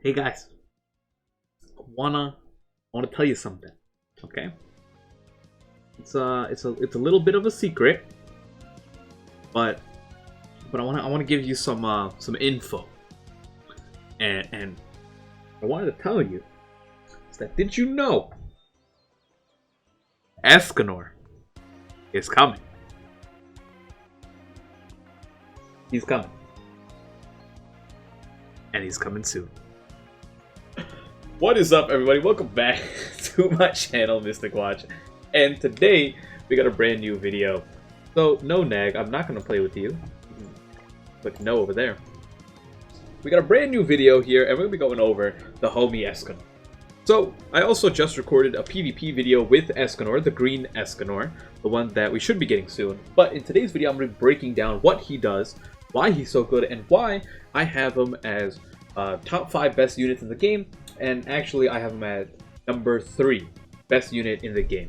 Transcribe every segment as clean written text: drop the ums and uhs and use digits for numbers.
Hey guys, I wanna tell you something. Okay, it's a little bit of a secret, but I wanna give you some info, and I wanted to tell you is that, did you know Escanor is coming? He's coming, and he's coming soon. What is up, everybody? Welcome back to my channel, Mystic Watch. And today we got a brand new video. So no nag, I'm not gonna play with you. Click no over there. We got a brand new video here, and we're gonna be going over the homie Escanor. So I also just recorded a PvP video with Escanor, the Green Escanor, the one that we should be getting soon. But in today's video, I'm gonna be breaking down what he does, why he's so good, and why I have him as top 5 best units in the game. And actually, I have him at number 3 best unit in the game,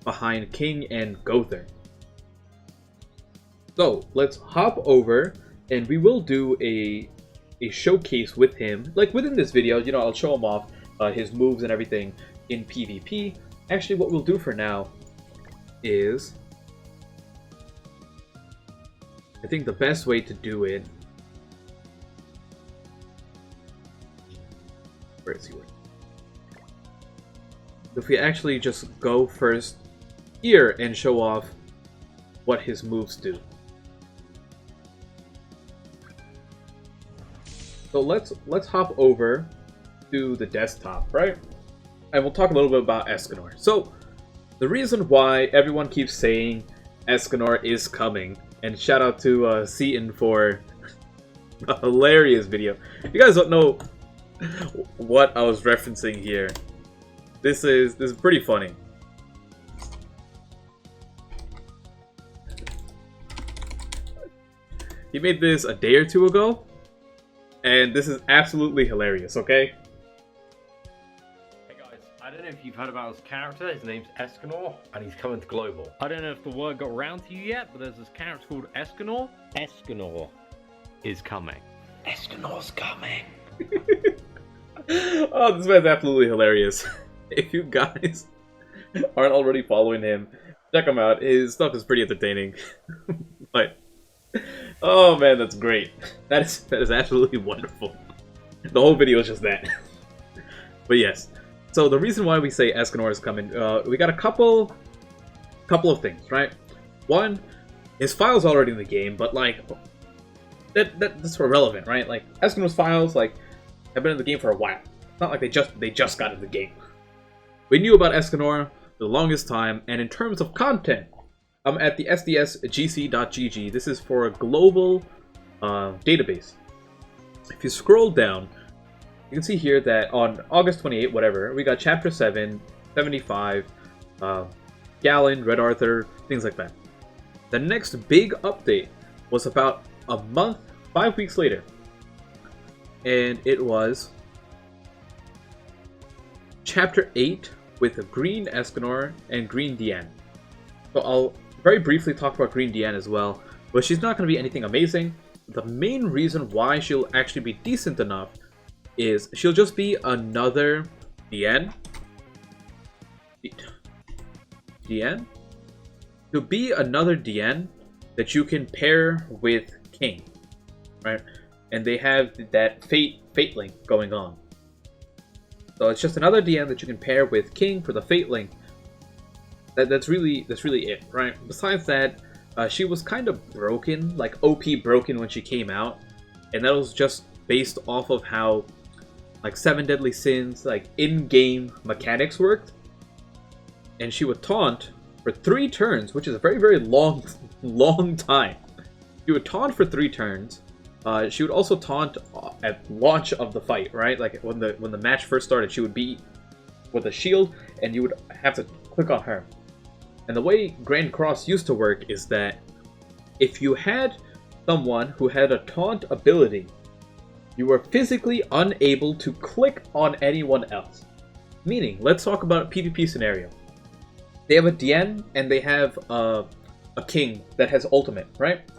behind King and Gother. So let's hop over, and we will do a showcase with him. Like within this video, you know, I'll show him off his moves and everything in PvP. Actually, what we'll do for now is, I think the best way to do it. Where is he? If we actually just go first here and show off what his moves do. So let's hop over to the desktop, right? And we'll talk a little bit about Escanor. So the reason why everyone keeps saying Escanor is coming, and shout out to Seaton for a hilarious video. You guys don't know what I was referencing here. This is pretty funny. He made this a day or two ago, and this is absolutely hilarious, okay? Hey guys, I don't know if you've heard about his character. His name's Escanor, and he's coming to Global. I don't know if the word got around to you yet, but there's this character called Escanor. Escanor is coming. Escanor's coming. Oh, this man's absolutely hilarious. If you guys aren't already following him, check him out. His stuff is pretty entertaining. But oh man, that's great. That is absolutely wonderful. The whole video is just that. But yes, so the reason why we say Escanor is coming, we got a couple of things, right? One, his file's already in the game, but like that's irrelevant, right? Like Escanor's files, like, have been in the game for a while. It's not like they just got in the game. We knew about Escanor the longest time, and in terms of content, I'm at the sdsgc.gg. This is for a global database. If you scroll down, you can see here that on August 28, whatever, we got Chapter 7, 75, Gallon, Red Arthur, things like that. The next big update was about a month, 5 weeks later. And it was Chapter 8 with Green Escanor and Green Diane. So I'll very briefly talk about Green Diane as well, but she's not going to be anything amazing. The main reason why she'll actually be decent enough is she'll just be another Diane. She'll be another Diane that you can pair with King, right? And they have that fate link going on. So it's just another DM that you can pair with King for the fate link. That's really it, right? Besides that, she was kind of broken, like OP broken when she came out, and that was just based off of how like 7 Deadly Sins, like in-game mechanics worked. And she would taunt for 3 turns, which is a very long time. She would taunt for 3 turns. She would also taunt at launch of the fight, right? Like when the match first started, she would be with a shield, and you would have to click on her. And the way Grand Cross used to work is that if you had someone who had a taunt ability, you were physically unable to click on anyone else. Meaning, let's talk about a PvP scenario. They have a Diane and they have a King that has ultimate, right?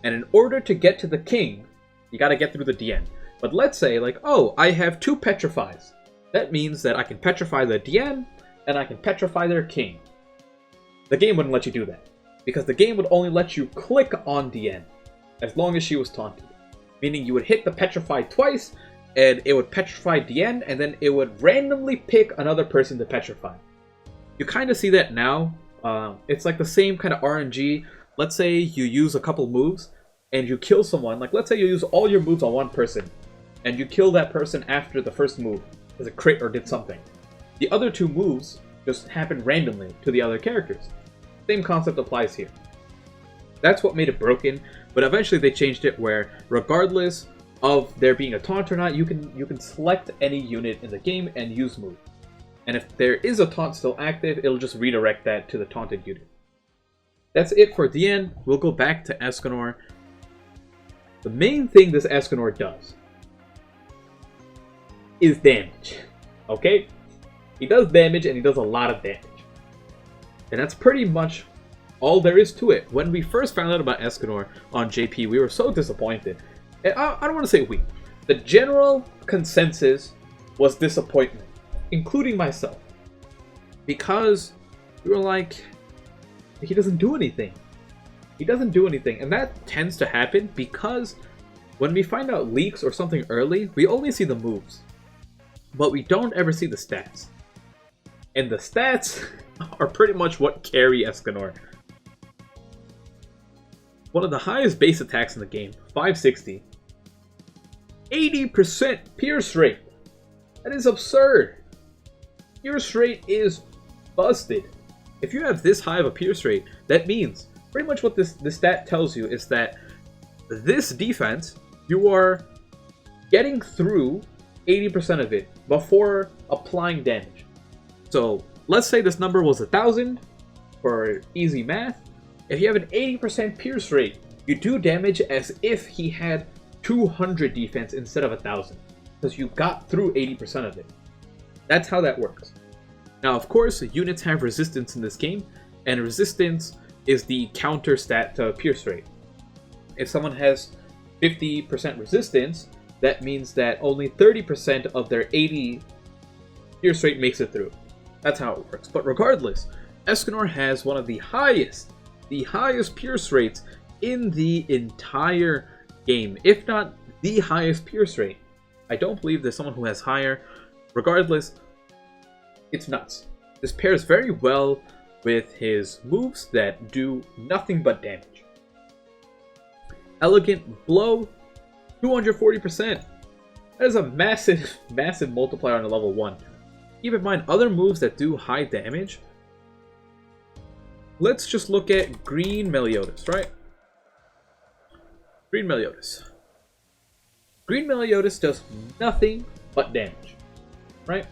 And in order to get to the King, you gotta get through the Diane. But let's say, like, oh, I have 2 petrifies. That means that I can petrify the DN, and I can petrify their king. The game wouldn't let you do that, because the game would only let you click on DN, as long as she was taunted. Meaning you would hit the petrify twice, and it would petrify DN, and then it would randomly pick another person to petrify. You kind of see that now. It's like the same kind of RNG. Let's say you use a couple moves, and you kill someone. Like, let's say you use all your moves on one person, and you kill that person after the first move, as a crit or did something. The other 2 moves just happen randomly to the other characters. Same concept applies here. That's what made it broken, but eventually they changed it where, regardless of there being a taunt or not, you can select any unit in the game and use move. And if there is a taunt still active, it'll just redirect that to the taunted unit. That's it for DN. We'll go back to Escanor. The main thing this Escanor does is damage. Okay? He does damage, and he does a lot of damage. And that's pretty much all there is to it. When we first found out about Escanor on JP, we were so disappointed. And I don't want to say we. The general consensus was disappointment, including myself. Because we were like, he doesn't do anything. He doesn't do anything. And that tends to happen because when we find out leaks or something early, we only see the moves. But we don't ever see the stats. And the stats are pretty much what carry Escanor. One of the highest base attacks in the game, 560. 80% pierce rate. That is absurd. Pierce rate is busted. If you have this high of a pierce rate, that means pretty much what this stat tells you is that this defense, you are getting through 80% of it before applying damage. So let's say this number was 1,000 for easy math. If you have an 80% pierce rate, you do damage as if he had 200 defense instead of 1,000, because you got through 80% of it. That's how that works. Now, of course, units have resistance in this game, and resistance is the counter stat to pierce rate. If someone has 50% resistance, that means that only 30% of their 80 pierce rate makes it through. That's how it works. But regardless, Escanor has one of the highest pierce rates in the entire game, if not the highest pierce rate. I don't believe there's someone who has higher. Regardless, it's nuts. This pairs very well with his moves that do nothing but damage. Elegant Blow, 240%. That is a massive, massive multiplier on a level 1. Keep in mind, other moves that do high damage. Let's just look at Green Meliodas, right? Green Meliodas. Green Meliodas does nothing but damage, right?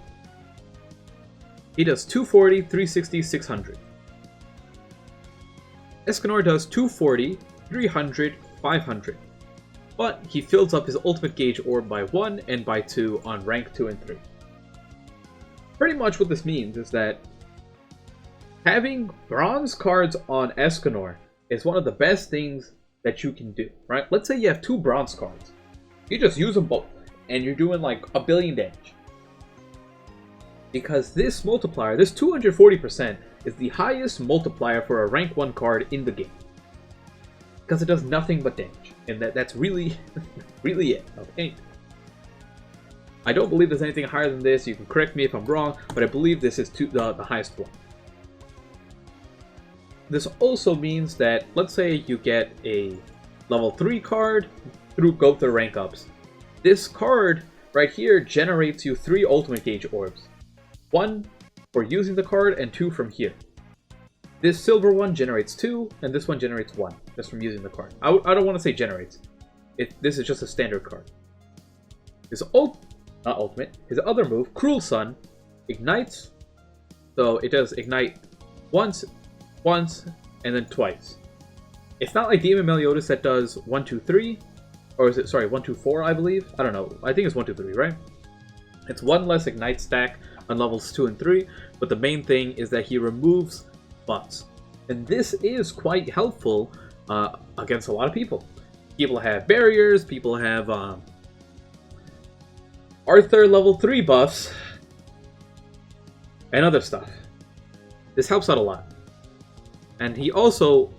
He does 240, 360, 600. Escanor does 240, 300, 500. But he fills up his ultimate gauge orb by 1 and by 2 on rank 2 and 3. Pretty much what this means is that having bronze cards on Escanor is one of the best things that you can do, right? Let's say you have 2 bronze cards. You just use them both, and you're doing like 1 billion damage. Because this multiplier, this 240%, is the highest multiplier for a rank 1 card in the game. Because it does nothing but damage. And that's really, really it, okay? I don't believe there's anything higher than this. You can correct me if I'm wrong, but I believe this is the highest one. This also means that, let's say you get a level 3 card through Gotha rank ups. This card right here generates you 3 ultimate gauge orbs. 1 for using the card and 2 from here. This silver one generates 2, and this one generates 1, just from using the card. I don't want to say generates. This is just a standard card. His not ultimate, his other move, Cruel Sun, ignites. So it does ignite once, and then twice. It's not like Demon Meliodas that does 1, 2, 3, or is it, sorry, 1, 2, 4, I believe? I don't know. I think it's 1, 2, 3, right? It's 1 less ignite stack on levels 2 and 3, but the main thing is that he removes bots. And this is quite helpful against a lot of people. People have barriers, people have Arthur level 3 buffs, and other stuff. This helps out a lot. And he also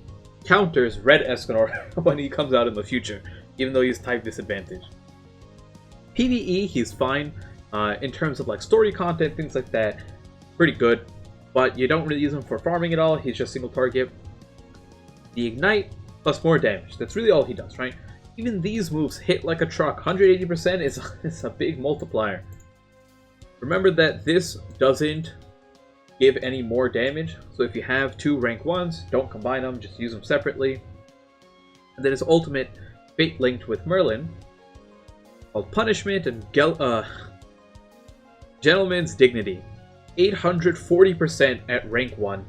counters Red Escanor when he comes out in the future, even though he's type disadvantaged. PvE, he's fine. In terms of like story content, things like that, pretty good. But you don't really use him for farming at all. He's just single target. The Ignite plus more damage. That's really all he does, right? Even these moves hit like a truck. 180% is a big multiplier. Remember that this doesn't give any more damage. So if you have two rank 1s, don't combine them. Just use them separately. And then his ultimate, Fate linked with Merlin, called Punishment and Gentleman's Dignity. 840% at rank 1.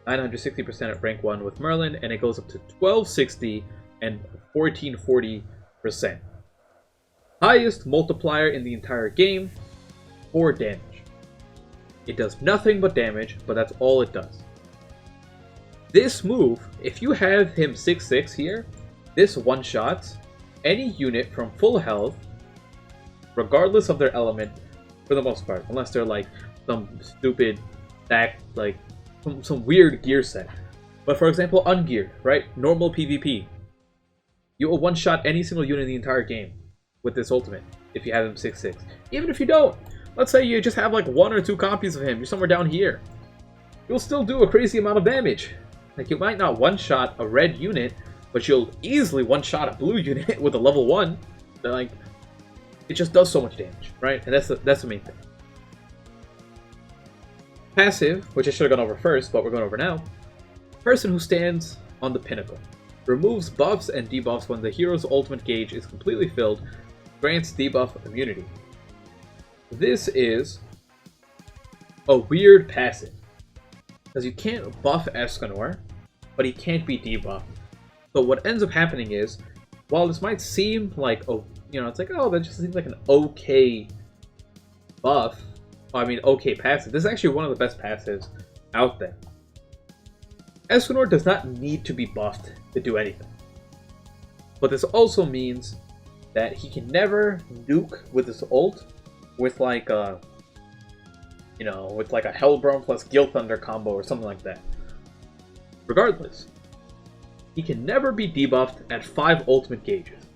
960% at rank 1 with Merlin, and it goes up to 1260 and 1440%. Highest multiplier in the entire game for damage. It does nothing but damage, but that's all it does. This move, if you have him 6/6 here, this one-shots any unit from full health, regardless of their element, for the most part, unless they're like some stupid stack, like some weird gear set. But for example, ungeared, right? Normal PvP. You will one-shot any single unit in the entire game with this ultimate if you have him 6/6. Even if you don't, let's say you just have like 1 or 2 copies of him, you're somewhere down here, you'll still do a crazy amount of damage. Like, you might not one-shot a red unit, but you'll easily one-shot a blue unit with a level 1. Like, it just does so much damage, right? And that's the main thing. Passive, which I should have gone over first, but we're going over now. Person who stands on the pinnacle. Removes buffs and debuffs when the hero's ultimate gauge is completely filled. Grants debuff immunity. This is a weird passive, because you can't buff Escanor, but he can't be debuffed. So what ends up happening is, while this might seem like, oh, you know, it's like, oh, that just seems like an okay buff, I mean, okay passive. This is actually one of the best passives out there. Escanor does not need to be buffed to do anything. But this also means that he can never nuke with his ult with like a, you know, with like a Hellbrom plus Guild Thunder combo or something like that. Regardless, he can never be debuffed at 5 ultimate gauges.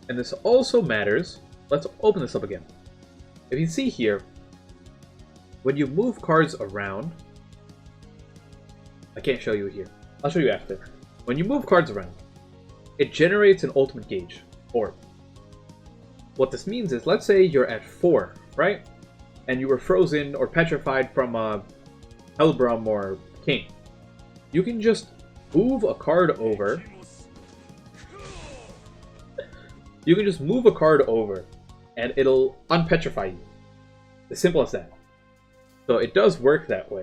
And this also matters. Let's open this up again. If you see here, when you move cards around, I can't show you here. I'll show you after. When you move cards around, it generates an ultimate gauge orb. What this means is, let's say you're at 4, right? And you were frozen or petrified from Hellbrom or King. You can just move a card over. You can just move a card over, and it'll unpetrify you. As simple as that. So it does work that way,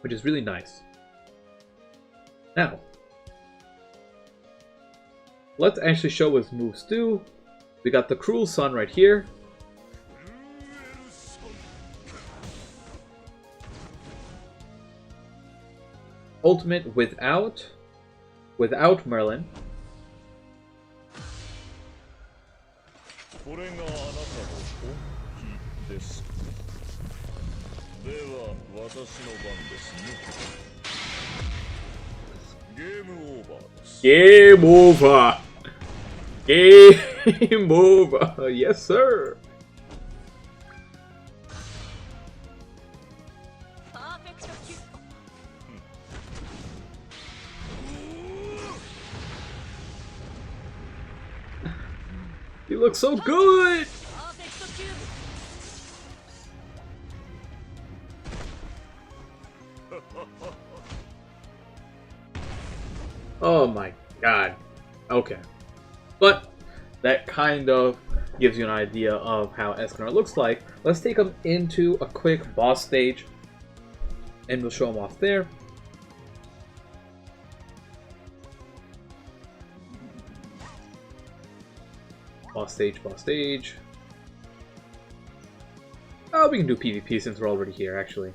which is really nice. Now, let's actually show what his moves do. We got the Cruel Sun right here. Ultimate without Merlin. Game over! Game over! Yes, sir! You look so good! Oh my god. Okay. But that kind of gives you an idea of how Escanor looks like. Let's take him into a quick boss stage, and we'll show him off there. Boss stage, boss stage. Oh, we can do PvP since we're already here, actually.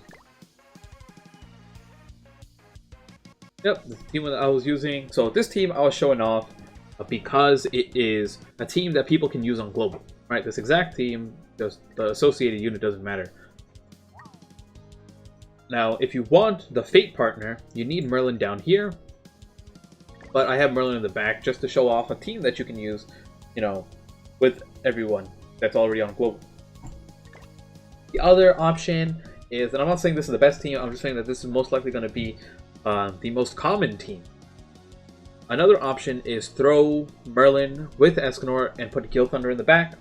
Yep, the team that I was using. So this team I was showing off because it is a team that people can use on global, right? This exact team Just the associated unit doesn't matter. Now, if you want the Fate partner, you need Merlin down here. But I have Merlin in the back just to show off a team that you can use, you know, with everyone that's already on global. The other option is, and I'm not saying this is the best team, I'm just saying that this is most likely going to be the most common team. Another option is throw Merlin with Escanor and put Gil Thunder in the back.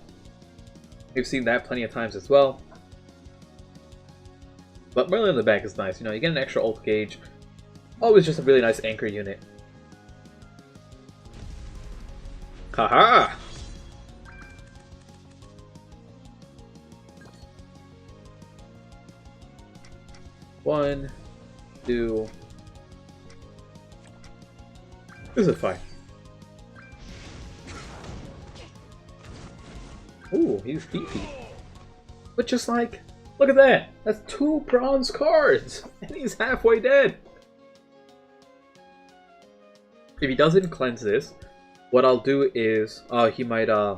We've seen that plenty of times as well. But Merlin in the back is nice. You know, you get an extra ult gauge. Always just a really nice anchor unit. Haha! One, two. This is fine. Ooh, he's beefy. But just like, look at that! That's 2 bronze cards! And he's halfway dead! If he doesn't cleanse this, what I'll do is, he might try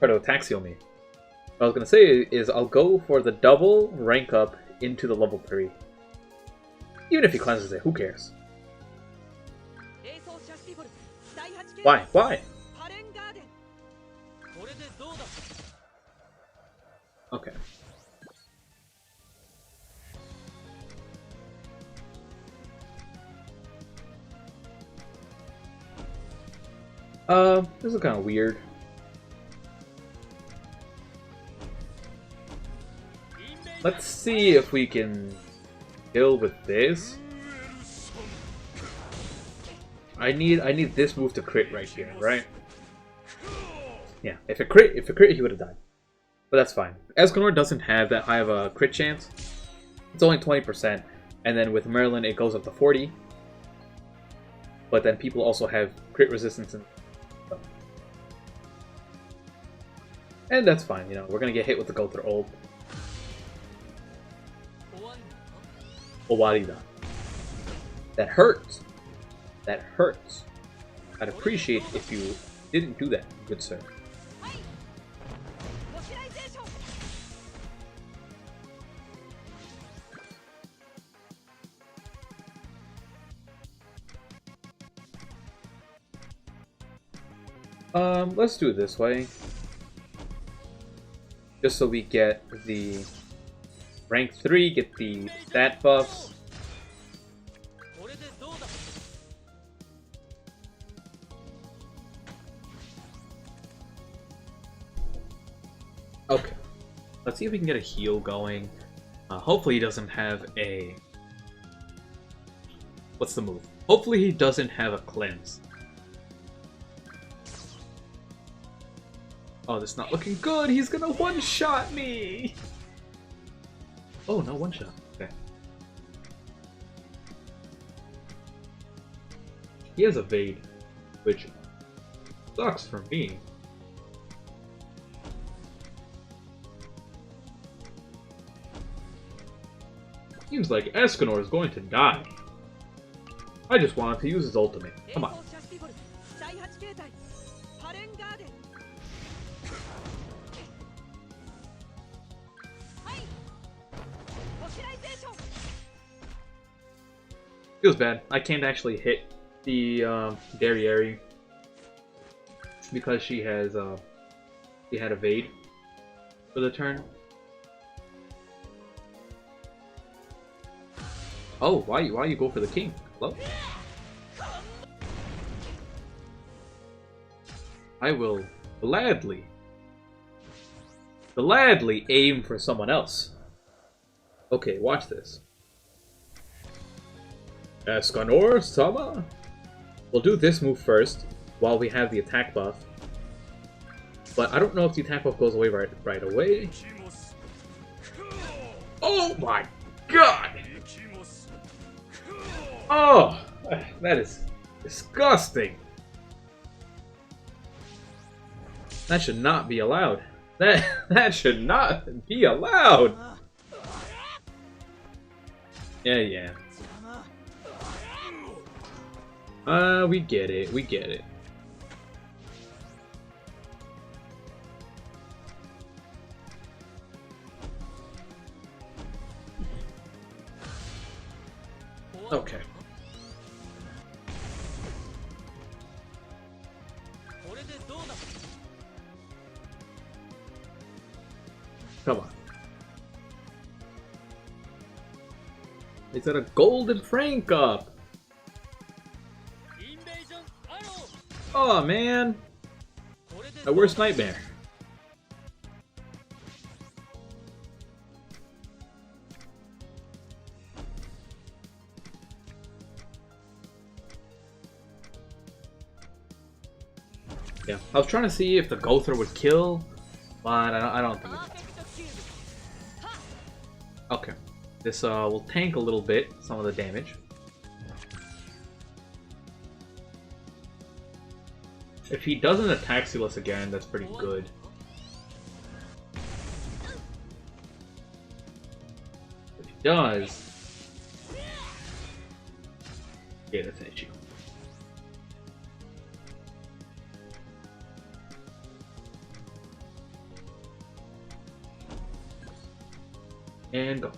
to attack seal me. What I was gonna say is I'll go for the double rank up into the level 3. Even if he cleanses it, who cares? Why? Why? Okay. This is kind of weird. Let's see if we can deal with this. I need this move to crit right here, right? Yeah, if it crit, he would have died. But that's fine. Escanor doesn't have that high of a crit chance. It's only 20%, and then with Merlin it goes up to 40. But then people also have crit resistance and that's fine, you know, we're gonna get hit with the Gulter ult. Owarida. That hurts. That hurts. I'd appreciate if you didn't do that, good sir. Let's do it this way. Just so we get the rank 3, get the stat buffs. Okay. Let's see if we can get a heal going. Hopefully he doesn't have a... What's the move? Hopefully he doesn't have a cleanse. Oh, this is not looking good. He's gonna one-shot me. Oh, no one-shot. Okay. He has evade, which sucks for me. Seems like Escanor is going to die. I just wanted to use his ultimate. Come on. Feels bad. I can't actually hit the Derriere because she had evade for the turn. Oh, why you go for the king? Hello? I will gladly aim for someone else. Okay, watch this. Escanor Sama? We'll do this move first, while we have the attack buff. But I don't know if the attack buff goes away right away. Oh my god! Oh! That is disgusting! That should not be allowed. That should not be allowed! Yeah. We get it, we get it. Okay. Come on. It's at a golden Frank up. Oh man. My worst nightmare. Yeah, I was trying to see if the Gother would kill, but I don't think it will. Okay, this will tank a little bit, some of the damage. If he doesn't attack Silas again, that's pretty good. If he does... yeah, that's an issue. And go.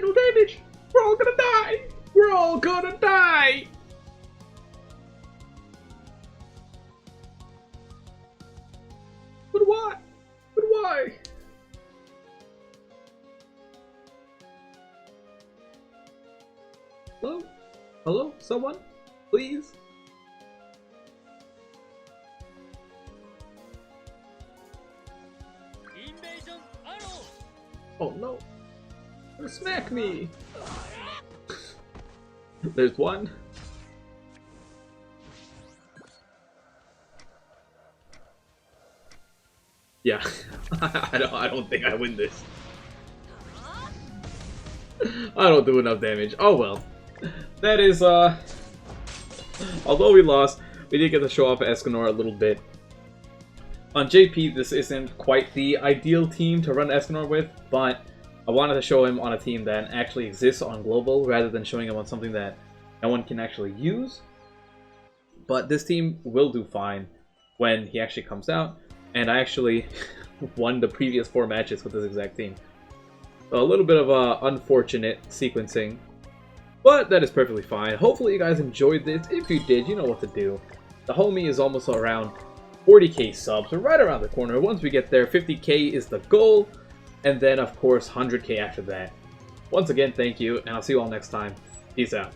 No damage! We're all gonna die! We're all gonna die! But why? But why? Hello? Hello? Someone? Please? Oh no! Smack me! There's one. Yeah, I don't think I win this. I don't do enough damage. Oh well. That is, although we lost, we did get to show off Escanor a little bit. On JP, this isn't quite the ideal team to run Escanor with, but I wanted to show him on a team that actually exists on Global, rather than showing him on something that no one can actually use. But this team will do fine when he actually comes out, and I actually won the previous 4 matches with this exact team. So a little bit of unfortunate sequencing, but that is perfectly fine. Hopefully you guys enjoyed this. If you did, you know what to do. The homie is almost around 40k subs. We're right around the corner. Once we get there, 50k is the goal. And then, of course, 100k after that. Once again, thank you, and I'll see you all next time. Peace out.